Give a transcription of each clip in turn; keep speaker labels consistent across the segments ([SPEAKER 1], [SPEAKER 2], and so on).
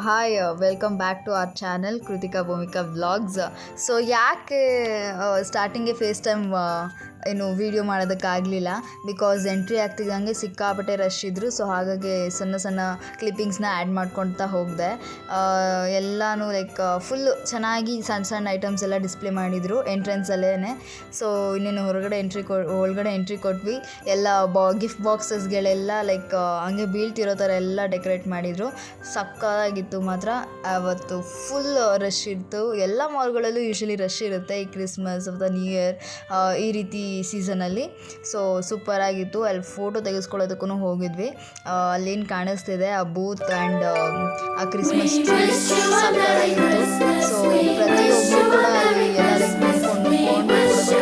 [SPEAKER 1] Hi welcome back to our channel Krithika Bhoomika vlogs. So ಯಾಕೆ ಸ್ಟಾರ್ಟಿಂಗ್ಗೆ first time ಏನು video ಮಾಡೋದಕ್ಕಾಗಲಿಲ್ಲ, ಬಿಕಾಸ್ ಎಂಟ್ರಿ ಆಗ್ತಿದ್ದಂಗೆ ಸಿಕ್ಕಾಪಟ್ಟೆ ರಶ್ ಇದ್ದರು. ಸೊ ಹಾಗಾಗಿ ಸಣ್ಣ ಸಣ್ಣ ಕ್ಲಿಪ್ಪಿಂಗ್ಸ್ನ ಆ್ಯಡ್ ಮಾಡ್ಕೊಳ್ತಾ ಹೋಗಿದೆ. ಎಲ್ಲನೂ ಲೈಕ್ ಫುಲ್ಲು ಚೆನ್ನಾಗಿ ಸಣ್ಣ ಸಣ್ಣ ಐಟಮ್ಸ್ ಎಲ್ಲ ಡಿಸ್ಪ್ಲೇ ಮಾಡಿದರು ಎಂಟ್ರೆನ್ಸಲ್ಲೇ. ಸೊ ಇನ್ನೇನು ಒಳಗಡೆ ಎಂಟ್ರಿ ಕೊಟ್ವಿ. ಎಲ್ಲ ಗಿಫ್ಟ್ ಬಾಕ್ಸಸ್ಗಳೆಲ್ಲ ಲೈಕ್ ಹಂಗೆ ಬೀಳ್ತಿರೋ ಥರ ಎಲ್ಲ ಡೆಕೋರೇಟ್ ಮಾಡಿದರು. ಸಕ್ಕತ್ತಾಗಿತ್ತು ಮಾತ್ರ. ಅವತ್ತು ಫುಲ್ ರಶ್ ಇತ್ತು. ಎಲ್ಲ ಮಾಲ್ಗಳಲ್ಲೂ ಯೂಶ್ವಲಿ ರಶ್ ಇರುತ್ತೆ ಈ ಕ್ರಿಸ್ಮಸ್ ಅಥವಾ ನ್ಯೂ ಇಯರ್ ಈ ರೀತಿ ಸೀಸನಲ್ಲಿ. ಸೊ ಸೂಪರಾಗಿತ್ತು. ಅಲ್ಲಿ ಫೋಟೋ ತೆಗೆಸ್ಕೊಳ್ಳೋದಕ್ಕೂ ಹೋಗಿದ್ವಿ. ಅಲ್ಲೇನು ಕಾಣಿಸ್ತಿದೆ ಆ ಬೂತ್ ಆ್ಯಂಡ್ ಆ ಕ್ರಿಸ್ಮಸ್ ಟ್ರೀ ಸಕ್ಕತ್ತಾಗಿತ್ತು. ಸೊ ಪ್ರತಿಯೊಬ್ಬರು ಕೂಡ ಅಲ್ಲಿ ಎಲ್ಲ ಲೈಕ್ ನಿಂತ್ಕೊಂಡು ಹೋಗ್ತಿದ್ವಿ ನಾವು.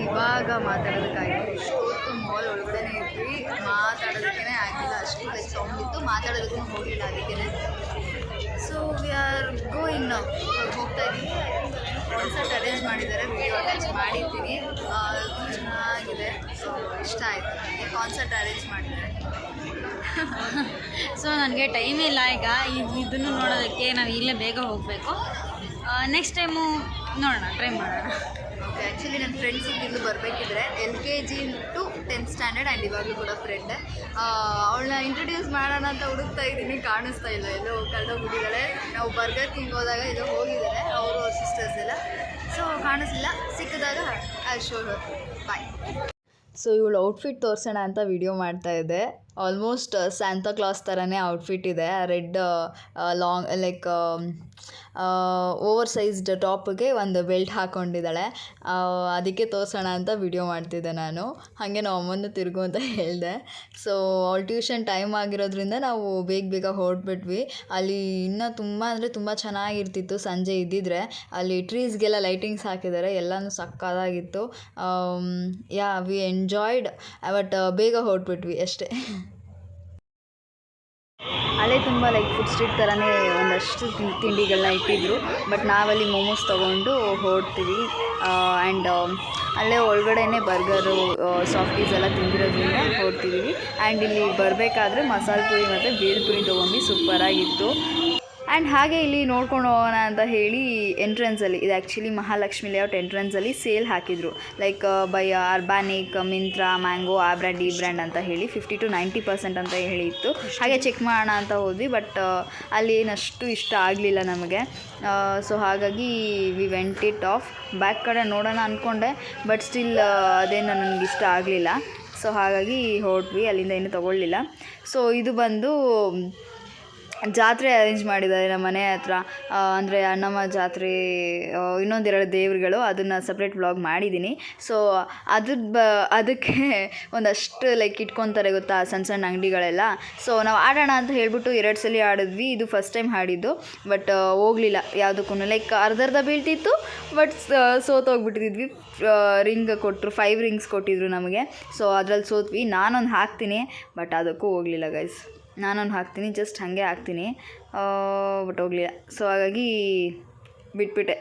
[SPEAKER 1] ಇವಾಗ ಮಾತಾಡೋದಕ್ಕಾಗಿತ್ತು. ಇಷ್ಟೊತ್ತು ಮಾಲ್ ಒಳಗಡೆ ಇದ್ವಿ, ಮಾತಾಡೋದಕ್ಕೇ ಆಗಿಲ್ಲ. ಅಷ್ಟು ಲೈಕ್ ಸೌಂಡ್ ಇತ್ತು, ಮಾತಾಡೋದಕ್ಕೂ ಹೋಗಿಲ್ಲ ಅದಕ್ಕೆ. So we are going now. ಹೋಗ್ತಾ ಇದ್ದೀವಿ. ಕಾನ್ಸರ್ಟ್ ಅರೇಂಜ್ ಮಾಡಿದ್ದಾರೆ, ವಿಡಿಯೋ ಅಟ್ಯಾಚ್ ಮಾಡಿದ್ದೀನಿ. ಚೆನ್ನಾಗಿದೆ. ಸೊ ಇಷ್ಟ ಆಯಿತು ನನಗೆ. ಕಾನ್ಸರ್ಟ್ ಅರೇಂಜ್ ಮಾಡಿದ್ದಾರೆ.
[SPEAKER 2] ಸೊ ನನಗೆ ಟೈಮ್ ಇಲ್ಲ ಈಗ ಇದನ್ನು ನೋಡೋದಕ್ಕೆ. ನಾವು ಇಲ್ಲೇ ಬೇಗ ಹೋಗಬೇಕು. ನೆಕ್ಸ್ಟ್ ಟೈಮು ನೋಡೋಣ, ಟ್ರೈ ಮಾಡೋಣ.
[SPEAKER 1] ಓಕೆ, ಆ್ಯಕ್ಚುಲಿ ನನ್ನ ಫ್ರೆಂಡ್ಸಿಗೆ ಇಲ್ಲೂ ಬರಬೇಕಿದ್ರೆ LKG to 10th standard and ಇವಾಗಲೂ ಕೂಡ ಫ್ರೆಂಡ್. ಅವಳನ್ನ ಇಂಟ್ರೊಡ್ಯೂಸ್ ಮಾಡೋಣ ಅಂತ ಹುಡುಕ್ತಾ ಇದ್ದೀನಿ, ಕಾಣಿಸ್ತಾ ಇಲ್ಲ, ಎಲ್ಲೋ ಕಳೆದೋಗ್ಬಿಟ್ಟಿದ್ದಾಳೆ. ನಾವು ಬರ್ಗರ್ ಕಿಂಗ್ ಹೋದಾಗ ಇದು ಹೋಗಿದ್ದಾರೆ ಅವರು ಸಿಸ್ಟರ್ಸ್ ಎಲ್ಲ. ಸೊ ಕಾಣಿಸ್ಲಿಲ್ಲ, ಸಿಕ್ಕಿದಾಗ I show her. Bye. So ಇವಳು ಔಟ್ಫಿಟ್ ತೋರಿಸೋಣ ಅಂತ ವಿಡಿಯೋ ಮಾಡ್ತಾಯಿದ್ದೆ. ಆಲ್ಮೋಸ್ಟ್ ಸ್ಯಾಂತಾ ಕ್ಲಾಸ್ ಥರನೇ ಔಟ್ಫಿಟ್ ಇದೆ. Red long like oversized ಟಾಪಿಗೆ ಒಂದು ಬೆಲ್ಟ್ ಹಾಕ್ಕೊಂಡಿದ್ದಾಳೆ. ಅದಕ್ಕೆ ತೋರಿಸೋಣ ಅಂತ ವಿಡಿಯೋ ಮಾಡ್ತಿದ್ದೆ ನಾನು. ಹಾಗೆ ನಾವು ಅಮ್ಮಂದು ತಿರುಗು ಅಂತ ಹೇಳಿದೆ. ಸೊ ಅವಳು ಟ್ಯೂಷನ್ ಟೈಮ್ ಆಗಿರೋದ್ರಿಂದ ನಾವು ಬೇಗ ಹೊರಟ್ಬಿಟ್ವಿ. ಅಲ್ಲಿ ಇನ್ನೂ ತುಂಬ ಅಂದರೆ ತುಂಬ ಚೆನ್ನಾಗಿರ್ತಿತ್ತು ಸಂಜೆ ಇದ್ದಿದ್ರೆ. ಅಲ್ಲಿ ಟ್ರೀಸ್ಗೆಲ್ಲ ಲೈಟಿಂಗ್ಸ್ ಹಾಕಿದ್ದಾರೆ, ಎಲ್ಲನೂ ಸಕ್ಕತ್ತಾಗಿತ್ತು. We enjoyed. ಬಟ್ ಬೇಗ ಹೊರಟ್ಬಿಟ್ವಿ ಅಷ್ಟೇ. ಅಲ್ಲೇ ತುಂಬ ಲೈಕ್ ಫುಡ್ ಸ್ಟ್ರೀಟ್ ಥರನೇ ಒಂದಷ್ಟು ತಿಂಡಿಗಳನ್ನ ಇಟ್ಟಿದ್ರು. ಬಟ್ ನಾವಲ್ಲಿ ಮೋಮೋಸ್ ತೊಗೊಂಡು ಹೊರಡ್ತೀವಿ. ಆ್ಯಂಡ್ ಅಲ್ಲೇ ಒಳಗಡೆನೇ ಬರ್ಗರು ಸಾಫ್ಟೀಸ್ ಎಲ್ಲ ತಿಂದಿರೋದ್ರಿಂದ ಹೊರಡ್ತಿದ್ದೀವಿ. ಆ್ಯಂಡ್ ಇಲ್ಲಿ ಬರಬೇಕಾದ್ರೆ ಮಸಾಲೆ ಪುರಿ ಮತ್ತು ಬೇಲ್ಪುರಿ ತೊಗೊಂಡು ಸೂಪರಾಗಿತ್ತು. ಆ್ಯಂಡ್ ಹಾಗೆ ಇಲ್ಲಿ ನೋಡ್ಕೊಂಡು ಹೋಗೋಣ ಅಂತ ಹೇಳಿ ಎಂಟ್ರೆನ್ಸಲ್ಲಿ, ಇದು ಆ್ಯಕ್ಚುಲಿ ಮಹಾಲಕ್ಷ್ಮಿ ಲೇಔಟ್ ಎಂಟ್ರೆನ್ಸಲ್ಲಿ ಸೇಲ್ ಹಾಕಿದರು. ಲೈಕ್ ಬೈ ಆರ್ಬ್ಯಾನಿಕ್, ಮಿಂತ್ರಾ, ಮ್ಯಾಂಗೋ, ಆ ಬ್ರ್ಯಾಂಡ್ ಈ ಬ್ರ್ಯಾಂಡ್ ಅಂತ ಹೇಳಿ 50 to 90% ಅಂತ ಹೇಳಿತ್ತು. ಹಾಗೆ ಚೆಕ್ ಮಾಡೋಣ ಅಂತ ಹೋದ್ವಿ. ಬಟ್ ಅಲ್ಲಿ ಏನಷ್ಟು ಇಷ್ಟ ಆಗಲಿಲ್ಲ ನಮಗೆ. ಸೊ ಹಾಗಾಗಿ we went it off. Back ಕಡೆ ನೋಡೋಣ ಅಂದ್ಕೊಂಡೆ, ಬಟ್ ಸ್ಟಿಲ್ ಅದೇನು ನನಗೆ ಇಷ್ಟ ಆಗಲಿಲ್ಲ. ಸೊ ಹಾಗಾಗಿ ಹೊರಟ್ವಿ, ಅಲ್ಲಿಂದ ಏನೂ ತೊಗೊಳ್ಳಿಲ್ಲ. ಸೊ ಇದು ಬಂದು ಜಾತ್ರೆ ಅರೇಂಜ್ ಮಾಡಿದ್ದಾರೆ ನಮ್ಮ ಮನೆ ಹತ್ರ. ಅಂದರೆ ಅಣ್ಣಮ್ಮ ಜಾತ್ರೆ, ಇನ್ನೊಂದೆರಡು ದೇವರುಗಳು, ಅದನ್ನು ಸಪ್ರೇಟ್ ವ್ಲಾಗ್ ಮಾಡಿದ್ದೀನಿ. ಸೊ ಅದಕ್ಕೆ ಒಂದಷ್ಟು ಲೈಕ್ ಇಟ್ಕೊತಾರೆ ಗೊತ್ತಾ, ಸಣ್ಣ ಸಣ್ಣ ಅಂಗಡಿಗಳೆಲ್ಲ. ಸೊ ನಾವು ಆಡೋಣ ಅಂತ ಹೇಳ್ಬಿಟ್ಟು 2 ಸಲ ಆಡಿದ್ವಿ. ಇದು ಫಸ್ಟ್ ಟೈಮ್ ಆಡಿದ್ದು. ಬಟ್ ಹೋಗಲಿಲ್ಲ ಯಾವುದಕ್ಕೂ. ಲೈಕ್ ಅರ್ಧ ಬೀಳ್ತಿತ್ತು, ಬಟ್ ಸೋತೋಗ್ಬಿಟ್ಟಿದ್ವಿ. ರಿಂಗ್ ಕೊಟ್ಟರು, 5 ರಿಂಗ್ಸ್ ಕೊಟ್ಟಿದ್ರು ನಮಗೆ. ಸೊ ಅದರಲ್ಲಿ ಸೋತ್ವಿ. ನಾನೊಂದು ಹಾಕ್ತೀನಿ, ಬಟ್ ಅದಕ್ಕೂ ಹೋಗಲಿಲ್ಲ ಗೈಸ್. ನಾನೊಂದು ಹಾಕ್ತೀನಿ, ಜಸ್ಟ್ ಹಾಗೆ ಹಾಕ್ತೀನಿ, ಬಟ್ ಹೋಗಲಿಲ್ಲ. ಸೊ ಹಾಗಾಗಿ ಬಿಟ್ಬಿಟ್ಟೆ.